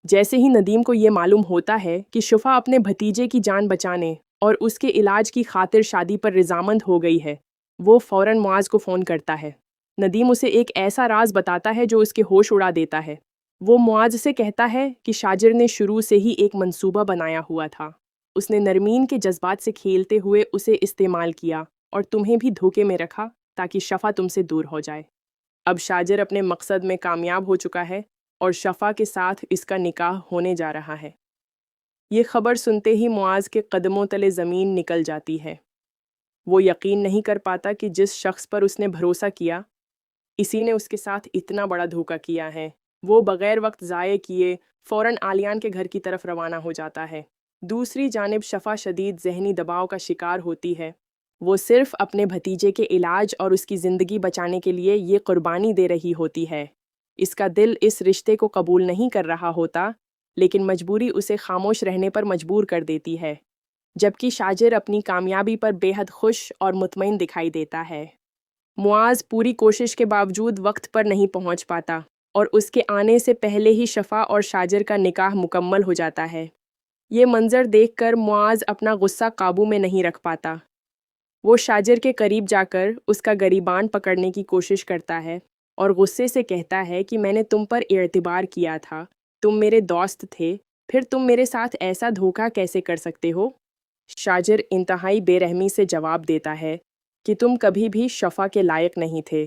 जैसे ही नदीम को ये मालूम होता है कि शुफा अपने भतीजे की जान बचाने और उसके इलाज की खातिर शादी पर रजामंद हो गई है, वो फौरन मुआज को फ़ोन करता है। नदीम उसे एक ऐसा राज बताता है जो उसके होश उड़ा देता है। वो मुआज से कहता है कि शाजिर ने शुरू से ही एक मंसूबा बनाया हुआ था। उसने नरमीन के जज्बात से खेलते हुए उसे इस्तेमाल किया और तुम्हें भी धोखे में रखा ताकि शफा तुमसे दूर हो जाए। अब शाजिर अपने मकसद में कामयाब हो चुका है और शफा के साथ इसका निकाह होने जा रहा है। ये खबर सुनते ही मुआज के कदमों तले ज़मीन निकल जाती है। वो यकीन नहीं कर पाता कि जिस शख्स पर उसने भरोसा किया, इसी ने उसके साथ इतना बड़ा धोखा किया है। वो बगैर वक्त ज़ाये किए फ़ौरन आलियान के घर की तरफ रवाना हो जाता है। दूसरी जानिब शफा शदीद ज़हनी दबाव का शिकार होती है। वो सिर्फ अपने भतीजे के इलाज और उसकी ज़िंदगी बचाने के लिए ये कुर्बानी दे रही होती है। इसका दिल इस रिश्ते को कबूल नहीं कर रहा होता, लेकिन मजबूरी उसे खामोश रहने पर मजबूर कर देती है। जबकि शाजिर अपनी कामयाबी पर बेहद खुश और मुतमईन दिखाई देता है। मुआज पूरी कोशिश के बावजूद वक्त पर नहीं पहुंच पाता और उसके आने से पहले ही शफा और शाजिर का निकाह मुकम्मल हो जाता है। ये मंजर देखकर मुआज अपना गुस्सा काबू में नहीं रख पाता। वो शाजिर के करीब जाकर उसका गरीबान पकड़ने की कोशिश करता है और गुस्से से कहता है कि मैंने तुम पर एतबार किया था, तुम मेरे दोस्त थे, फिर तुम मेरे साथ ऐसा धोखा कैसे कर सकते हो? शाजिर इंतहाई बेरहमी से जवाब देता है कि तुम कभी भी शफा के लायक नहीं थे।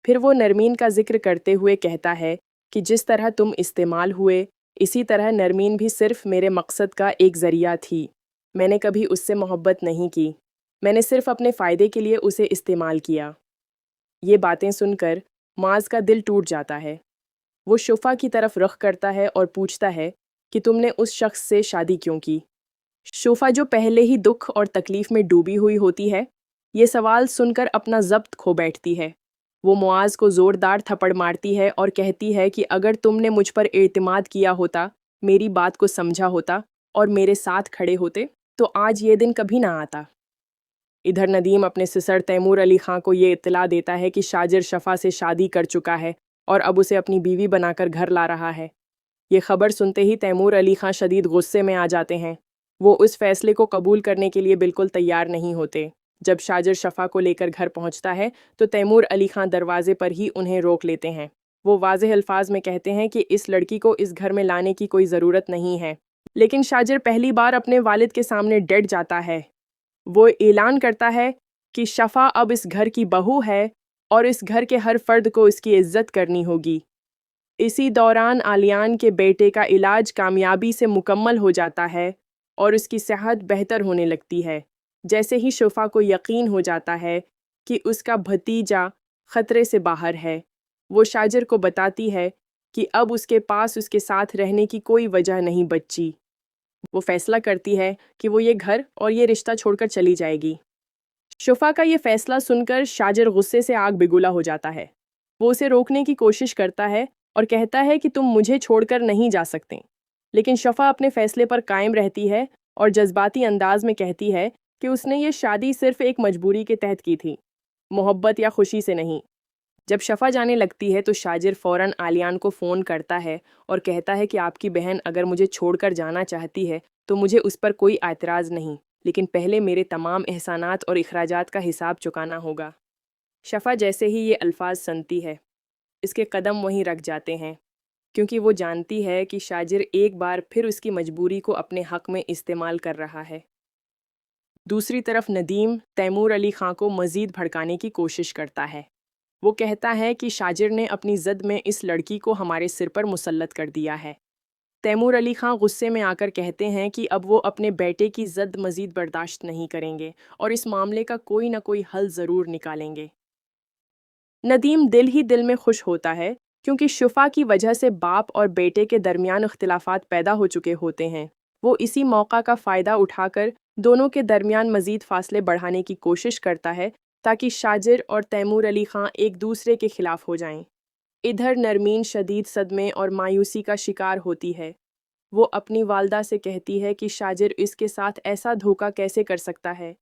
फिर वो नरमीन का जिक्र करते हुए कहता है कि जिस तरह तुम इस्तेमाल हुए, इसी तरह नरमीन भी सिर्फ मेरे मकसद का एक ज़रिया थी। मैंने कभी उससे मोहब्बत नहीं की, मैंने सिर्फ अपने फ़ायदे के लिए उसे इस्तेमाल किया। ये बातें सुनकर मुआज का दिल टूट जाता है। वो शुफा की तरफ रुख करता है और पूछता है कि तुमने उस शख्स से शादी क्यों की? शुफा जो पहले ही दुख और तकलीफ में डूबी हुई होती है, ये सवाल सुनकर अपना ज़ब्त खो बैठती है। वो मुआज को ज़ोरदार थप्पड़ मारती है और कहती है कि अगर तुमने मुझ पर एतमाद किया होता, मेरी बात को समझा होता और मेरे साथ खड़े होते, तो आज ये दिन कभी ना आता। इधर नदीम अपने सिसर तैमूर अली खां को ये इत्तला देता है कि शाजिर शफा से शादी कर चुका है और अब उसे अपनी बीवी बनाकर घर ला रहा है। ये खबर सुनते ही तैमूर अली खां शदीद गुस्से में आ जाते हैं। वो उस फैसले को कबूल करने के लिए बिल्कुल तैयार नहीं होते। जब शाजिर शफा को लेकर घर पहुंचता है तो तैमूर अली खां दरवाजे पर ही उन्हें रोक लेते हैं। वो वाज़ेह अल्फाज में कहते हैं कि इस लड़की को इस घर में लाने की कोई ज़रूरत नहीं है, लेकिन शाजिर पहली बार अपने वालिद के सामने डट जाता है। वो ऐलान करता है कि शफा अब इस घर की बहू है और इस घर के हर फर्द को इसकी इज्जत करनी होगी। इसी दौरान आलियान के बेटे का इलाज कामयाबी से मुकम्मल हो जाता है और उसकी सेहत बेहतर होने लगती है। जैसे ही शफा को यकीन हो जाता है कि उसका भतीजा खतरे से बाहर है, वो शाजिर को बताती है कि अब उसके पास उसके साथ रहने की कोई वजह नहीं बची। वो फैसला करती है कि वो ये घर और ये रिश्ता छोड़कर चली जाएगी। शफा का ये फैसला सुनकर शाजिर गुस्से से आग बिगुला हो जाता है। वो उसे रोकने की कोशिश करता है और कहता है कि तुम मुझे छोड़कर नहीं जा सकते, लेकिन शफा अपने फैसले पर कायम रहती है और जज्बाती अंदाज में कहती है कि उसने ये शादी सिर्फ एक मजबूरी के तहत की थी, मोहब्बत या खुशी से नहीं। जब शफा जाने लगती है तो शाजिर फ़ौरन आलियान को फ़ोन करता है और कहता है कि आपकी बहन अगर मुझे छोड़कर जाना चाहती है तो मुझे उस पर कोई एतराज़ नहीं, लेकिन पहले मेरे तमाम एहसानात और अखराजात का हिसाब चुकाना होगा। शफा जैसे ही ये अल्फाज सुनती है, इसके कदम वहीं रख जाते हैं, क्योंकि वो जानती है कि शाजिर एक बार फिर उसकी मजबूरी को अपने हक़ में इस्तेमाल कर रहा है। दूसरी तरफ नदीम तैमूर अली खां को मज़ीद भड़काने की कोशिश करता है। वो कहता है कि शाजिर ने अपनी ज़द में इस लड़की को हमारे सिर पर मुसल्लत कर दिया है। तैमूर अली खां गुस्से में आकर कहते हैं कि अब वो अपने बेटे की ज़द मज़ीद बर्दाश्त नहीं करेंगे और इस मामले का कोई ना कोई हल ज़रूर निकालेंगे। नदीम दिल ही दिल में खुश होता है क्योंकि शुफा की वजह से बाप और बेटे के दरमियान इख्तिलाफात पैदा हो चुके होते हैं। वो इसी मौका का फ़ायदा उठाकर दोनों के दरमियान मज़ीद फासले बढ़ाने की कोशिश करता है ताकि शाजिर और तैमूर अली खां एक दूसरे के खिलाफ हो जाएं। इधर नरमीन शदीद सदमे और मायूसी का शिकार होती है। वो अपनी वालदा से कहती है कि शाजिर इसके साथ ऐसा धोखा कैसे कर सकता है।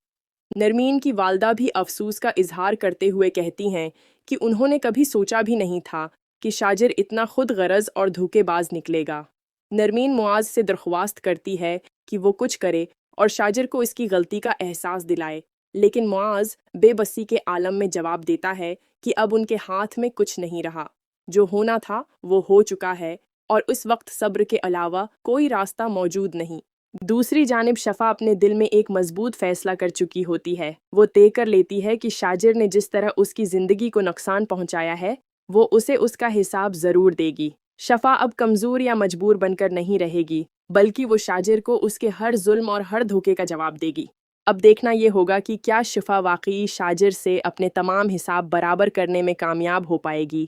नरमीन की वालदा भी अफसोस का इजहार करते हुए कहती हैं कि उन्होंने कभी सोचा भी नहीं था कि शाजिर इतना खुद गरज और धोखेबाज निकलेगा। نرمین معاذ سے درخواست کرتی ہے کہ وہ کچھ کرے اور شاجر کو اس کی غلطی کا احساس دلائے، لیکن معاذ بے بسی کے عالم میں جواب دیتا ہے کہ اب ان کے ہاتھ میں کچھ نہیں رہا، جو ہونا تھا وہ ہو چکا ہے اور اس وقت صبر کے علاوہ کوئی راستہ موجود نہیں۔ دوسری جانب شفا اپنے دل میں ایک مضبوط فیصلہ کر چکی ہوتی ہے۔ وہ طے کر لیتی ہے کہ شاجر نے جس طرح اس کی زندگی کو نقصان پہنچایا ہے، وہ اسے اس کا حساب ضرور دے گی۔ شفا اب کمزور یا مجبور بن کر نہیں رہے گی، بلکہ وہ شاجر کو اس کے ہر ظلم اور ہر دھوکے کا جواب دے گی۔ اب دیکھنا یہ ہوگا کہ کیا شفا واقعی شاجر سے اپنے تمام حساب برابر کرنے میں کامیاب ہو پائے گی؟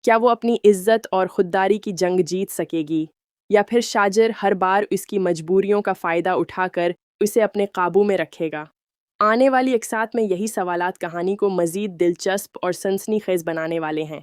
کیا وہ اپنی عزت اور خودداری کی جنگ جیت سکے گی، یا پھر شاجر ہر بار اس کی مجبوریوں کا فائدہ اٹھا کر اسے اپنے قابو میں رکھے گا؟ آنے والی اقساط میں یہی سوالات کہانی کو مزید دلچسپ اور سنسنی خیز بنانے والے ہیں۔